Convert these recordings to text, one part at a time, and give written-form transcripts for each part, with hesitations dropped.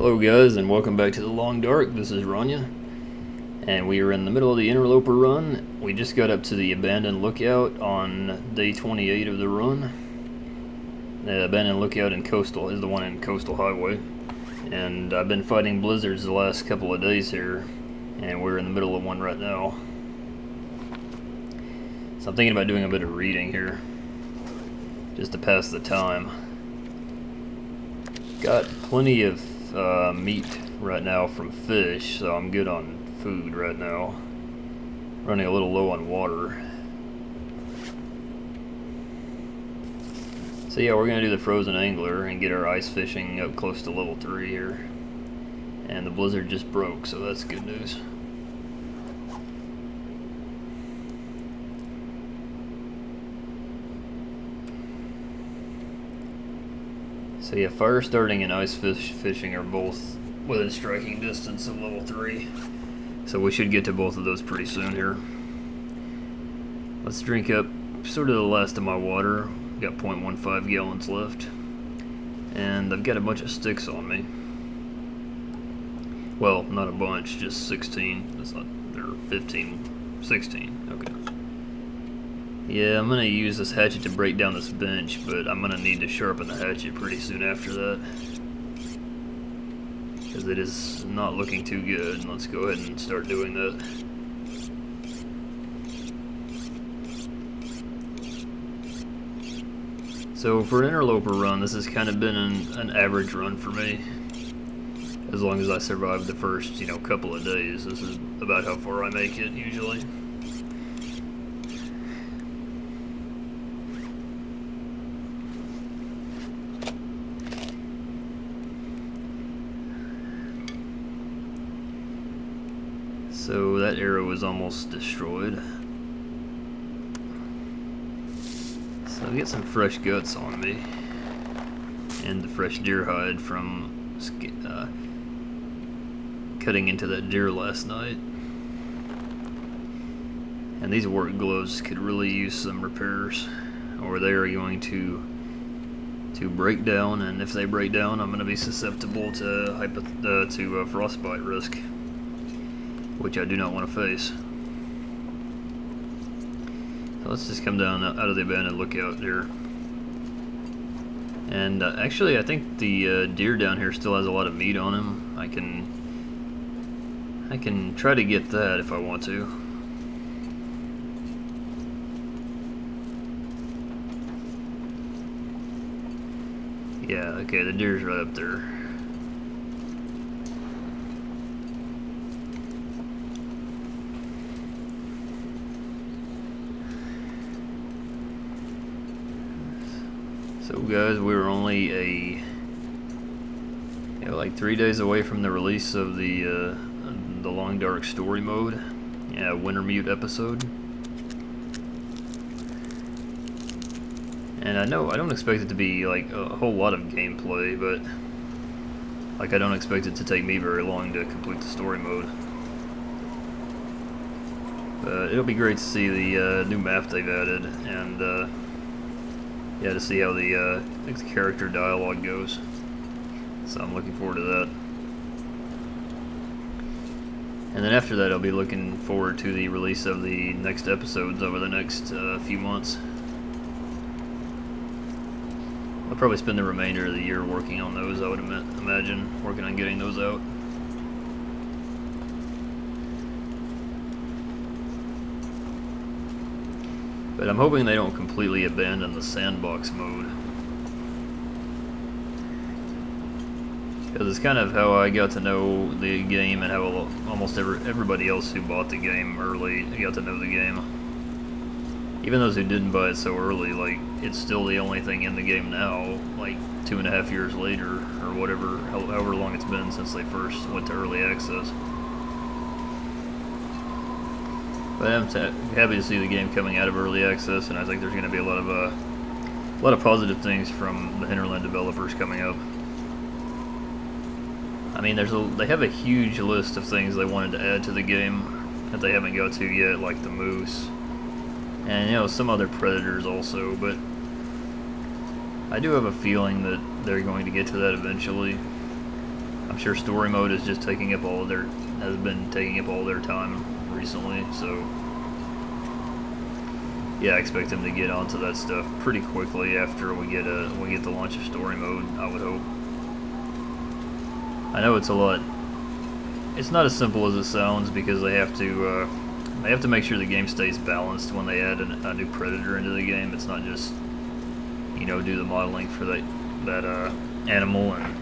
Hello guys, and welcome back to the Long Dark. This is Rania, and we are in the middle of the Interloper run. We just got up to the Abandoned Lookout on day 28 of the run. The Abandoned Lookout in Coastal is the one in Coastal Highway, and I've been fighting blizzards the last couple of days here, and we're in the middle of one right now. So I'm thinking about doing a bit of reading here, just to pass the time. Got plenty of meat right now from fish, so I'm good on food right now. Running a little low on water. So yeah, we're gonna do the frozen angler and get our ice fishing up close to level 3 here. And the blizzard just broke, so that's good news. So yeah, fire starting and ice fishing are both within striking distance of level 3. So we should get to both of those pretty soon here. Let's drink up sort of the last of my water. Got 0.15 gallons left. And I've got a bunch of sticks on me. Well, not a bunch, just 16. That's not, they're 15, 16, okay. Yeah, I'm gonna use this hatchet to break down this bench, but I'm gonna need to sharpen the hatchet pretty soon after that, because it is not looking too good. Let's go ahead and start doing that. So for an interloper run, this has kind of been an average run for me. As long as I survive the first, couple of days, this is about how far I make it usually. So that arrow is almost destroyed. So I get some fresh guts on me, and the fresh deer hide from cutting into that deer last night. And these work gloves could really use some repairs, or they are going to break down. And if they break down, I'm going to be susceptible to frostbite risk, which I do not want to face. So let's just come down out of the Abandoned Lookout here. And actually, I think the deer down here still has a lot of meat on him. I can try to get that if I want to. Yeah, okay, the deer's right up there. So guys, we were only like 3 days away from the release of the Long Dark story mode, Wintermute episode. And I don't expect it to be like a whole lot of gameplay, but like I don't expect it to take me very long to complete the story mode. But it'll be great to see the new map they've added, and to see how the character dialogue goes. So I'm looking forward to that. And then after that, I'll be looking forward to the release of the next episodes over the next few months. I'll probably spend the remainder of the year working on those, I would imagine, working on getting those out. But I'm hoping they don't completely abandon the sandbox mode, because it's kind of how I got to know the game, and how almost everybody else who bought the game early got to know the game. Even those who didn't buy it so early, like, it's still the only thing in the game now, like 2.5 years later, or whatever, however long it's been since they first went to early access. But I'm happy to see the game coming out of early access, and I think there's going to be a lot of positive things from the Hinterland developers coming up. I mean, they have a huge list of things they wanted to add to the game that they haven't got to yet, like the moose, and some other predators also. But I do have a feeling that they're going to get to that eventually. I'm sure story mode is just taking up all their, has been taking up all their time recently, so yeah, I expect them to get onto that stuff pretty quickly after we get the launch of story mode, I would hope. I know it's a lot. It's not as simple as it sounds because they have to make sure the game stays balanced when they add a new predator into the game. It's not just, you know, do the modeling for that animal and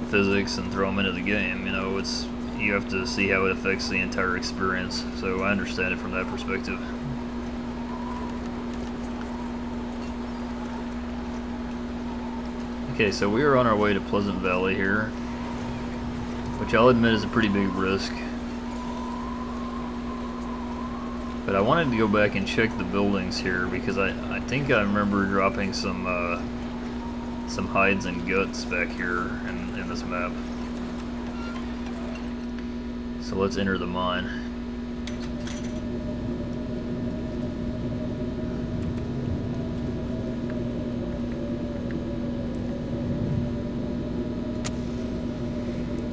physics and throw them into the game. You know, you have to see how it affects the entire experience. So I understand it from that perspective. Okay, so we are on our way to Pleasant Valley here, which I'll admit is a pretty big risk. But I wanted to go back and check the buildings here because I think I remember dropping some hides and guts back here in this map. So let's enter the mine.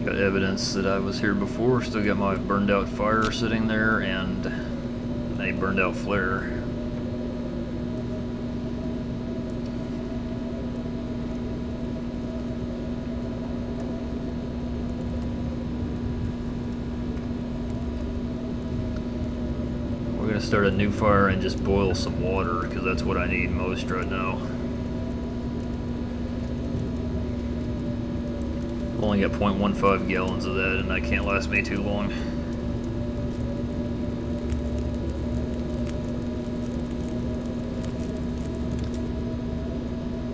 Got evidence that I was here before. Still got my burned out fire sitting there and a burned out flare. We're gonna start a new fire and just boil some water because that's what I need most right now. Only got 0.15 gallons of that, and that can't last me too long.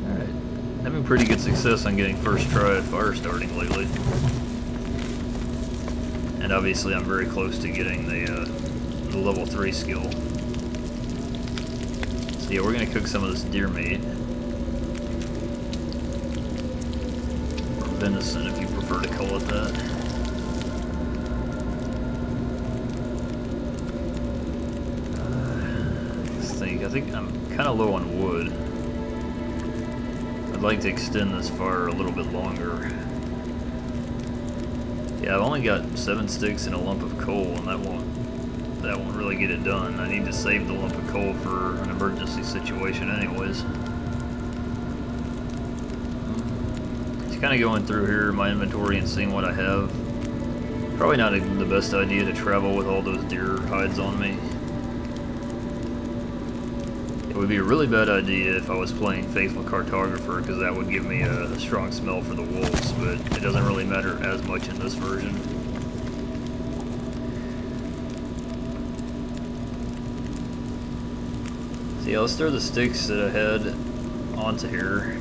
Alright, having pretty good success on getting first try at fire starting lately. And obviously I'm very close to getting the level 3 skill. So yeah, we're going to cook some of this deer meat. Venison, if you prefer to call it that. I think I'm kind of low on wood. I'd like to extend this fire a little bit longer. Yeah, I've only got 7 sticks and a lump of coal, and that won't really get it done. I need to save the lump of coal for an emergency situation anyways. Kind of going through here my inventory and seeing what I have. Probably not the best idea to travel with all those deer hides on me. It would be a really bad idea if I was playing Faithful Cartographer, because that would give me a strong smell for the wolves, but it doesn't really matter as much in this version. So yeah, let's throw the sticks that I had onto here.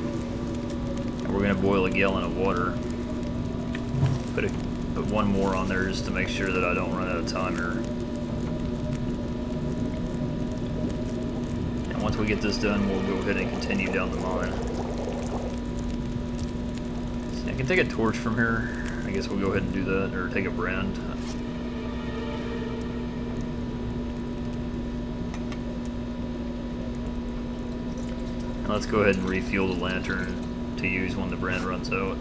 We're going to boil a gallon of water. Put one more on there just to make sure that I don't run out of time here. And once we get this done, we'll go ahead and continue down the mine. See, I can take a torch from here. I guess we'll go ahead and do that, or take a brand. And let's go ahead and refuel the lantern to use when the brand runs out.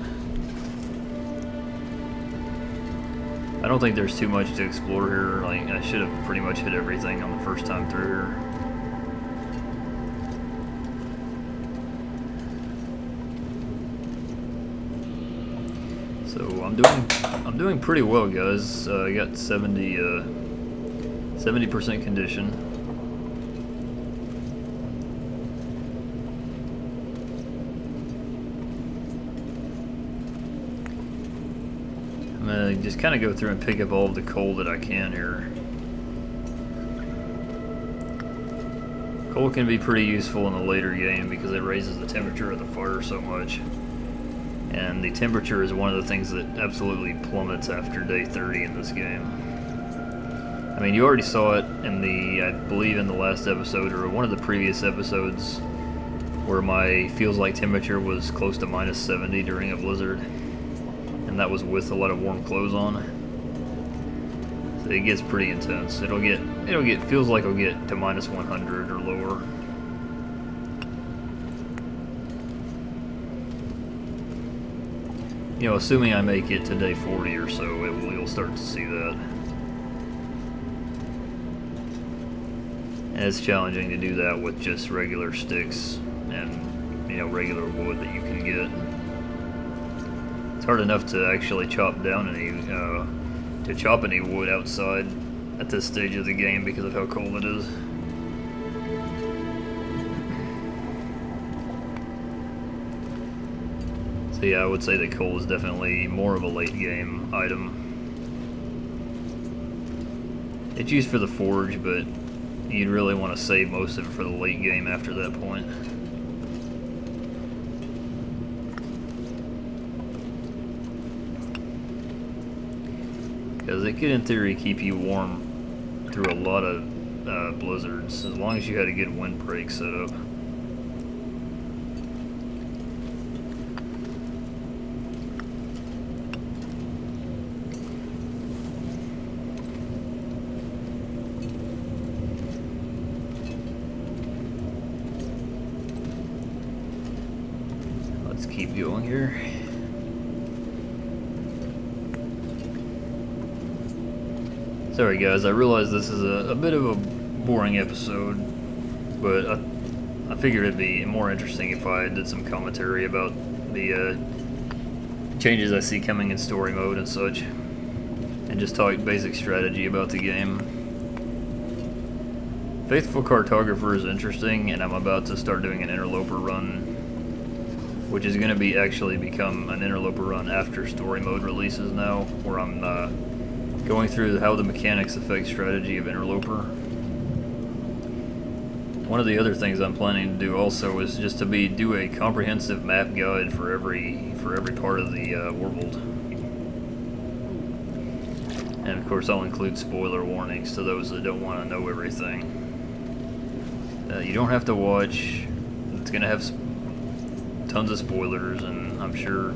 I don't think there's too much to explore here. Like, I should have pretty much hit everything on the first time through here. So I'm doing pretty well, guys. I got 70% condition. I'm going to just kind of go through and pick up all of the coal that I can here. Coal can be pretty useful in the later game because it raises the temperature of the fire so much. And the temperature is one of the things that absolutely plummets after day 30 in this game. I mean, you already saw it in I believe in the last episode, or one of the previous episodes, where my feels like temperature was close to -70 during a blizzard. And that was with a lot of warm clothes on. So it gets pretty intense. Feels like it'll get to -100 or lower. You know, assuming I make it to day 40 or so, you'll start to see that. And it's challenging to do that with just regular sticks and, you know, regular wood that you can get. It's hard enough to actually chop down any wood outside at this stage of the game because of how cold it is. So yeah, I would say that coal is definitely more of a late game item. It's used for the forge, but you'd really want to save most of it for the late game after that point. Because it could, in theory, keep you warm through a lot of blizzards, as long as you had a good windbreak set up. Let's keep going here. Sorry guys, I realize this is a bit of a boring episode, but I figured it'd be more interesting if I did some commentary about the changes I see coming in story mode and such, and just talk basic strategy about the game. Faithful Cartographer is interesting, and I'm about to start doing an Interloper run, which is going to become an Interloper run after story mode releases now, where I'm going through how the mechanics affect strategy of Interloper. One of the other things I'm planning to do also is just to do a comprehensive map guide for every part of the world. And of course I'll include spoiler warnings to those that don't want to know everything. You don't have to watch. It's going to have tons of spoilers, and I'm sure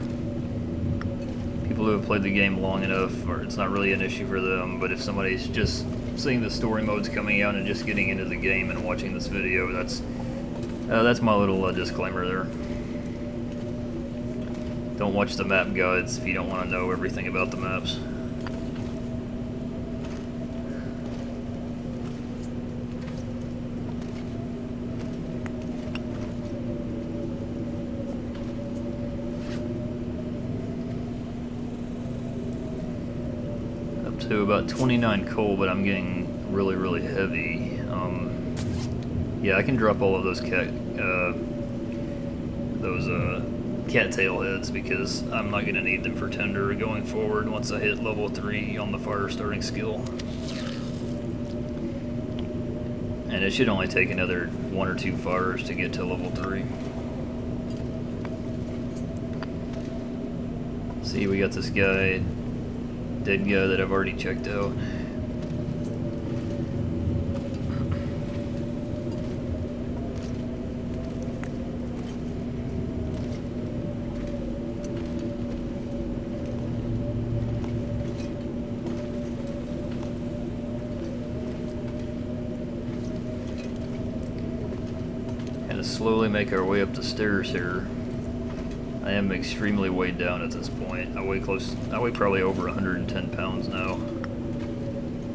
people who have played the game long enough, or it's not really an issue for them, but if somebody's just seeing the story modes coming out and just getting into the game and watching this video, that's my little disclaimer there. Don't watch the map guides if you don't want to know everything about the maps. To about 29 coal, but I'm getting really, really heavy. Yeah, I can drop all of those cattail heads because I'm not going to need them for tender going forward once I hit level 3 on the fire starting skill. And it should only take another 1 or 2 fires to get to level 3. See, we got this guy, dead guy that I've already checked out. Kind of slowly make our way up the stairs here. I am extremely weighed down at this point. I weigh probably over 110 pounds now.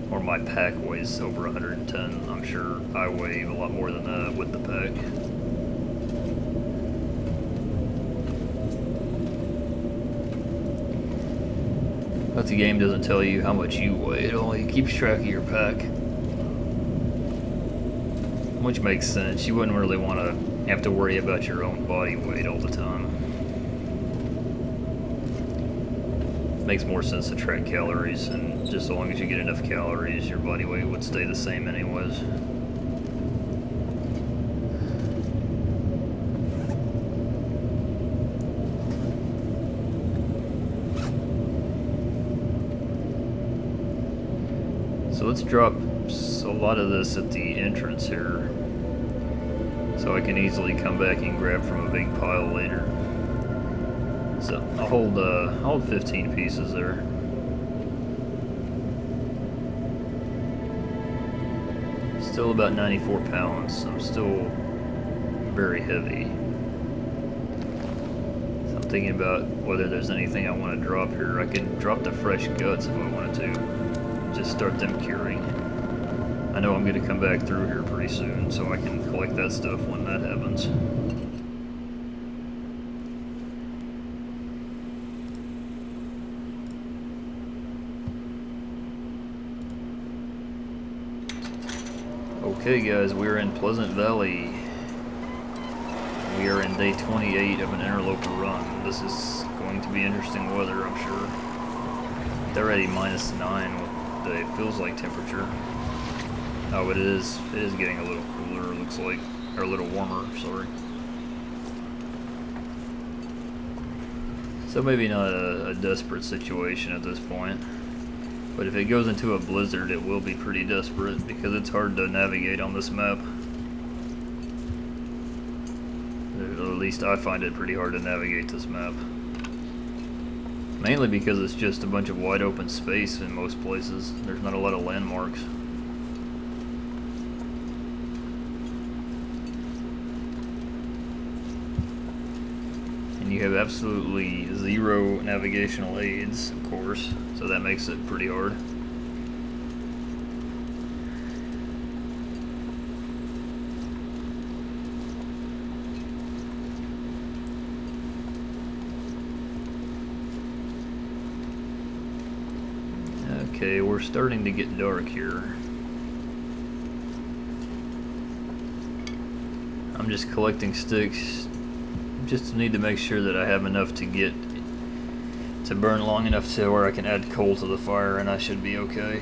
Or my pack weighs over 110. I'm sure I weigh a lot more than that with the pack. But the game doesn't tell you how much you weigh, it only keeps track of your pack. Which makes sense. You wouldn't really want to have to worry about your own body weight all the time. Makes more sense to track calories, and just so long as you get enough calories, your body weight would stay the same anyways. So let's drop a lot of this at the entrance here, so I can easily come back and grab from a big pile later. So I'll hold 15 pieces there. Still about 94 pounds. So I'm still very heavy. So thinking about whether there's anything I want to drop here. I could drop the fresh guts if I wanted to. Just start them curing. I know I'm going to come back through here pretty soon, so I can collect that stuff when that happens. Okay guys, we're in Pleasant Valley. We are in day 28 of an Interloper run. This is going to be interesting weather, I'm sure. It's already -9 with the feels like temperature. Oh, it is getting a little cooler, it looks like, or a little warmer, sorry. So maybe not a desperate situation at this point. But if it goes into a blizzard, it will be pretty desperate because it's hard to navigate on this map. Or at least I find it pretty hard to navigate this map. Mainly because it's just a bunch of wide open space in most places. There's not a lot of landmarks. And you have absolutely zero navigational aids, of course, so that makes it pretty hard. Okay, we're starting to get dark here. I'm just collecting sticks. Just need to make sure that I have enough to burn long enough to where I can add coal to the fire, and I should be okay.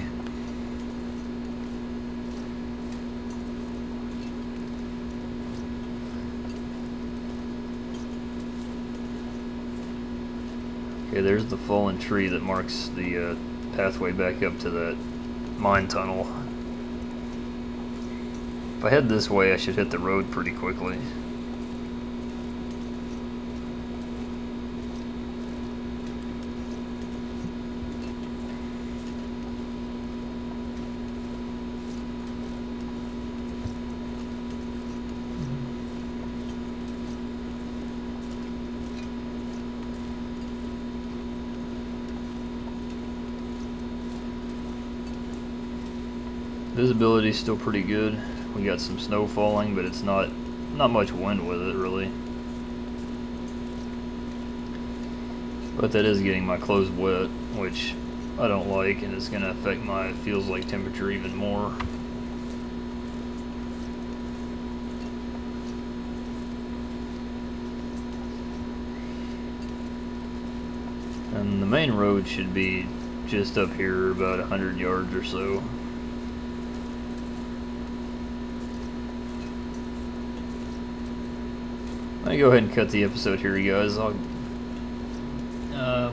Okay, there's the fallen tree that marks the pathway back up to that mine tunnel. If I head this way, I should hit the road pretty quickly. Visibility is still pretty good. We got some snow falling, but it's not much wind with it really. But that is getting my clothes wet, which I don't like, and it's gonna affect my feels like temperature even more. And the main road should be just up here about 100 yards or so. Let me go ahead and cut the episode here, you guys. I'll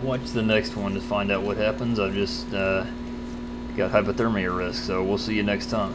watch the next one to find out what happens. I've just got hypothermia risk, so we'll see you next time.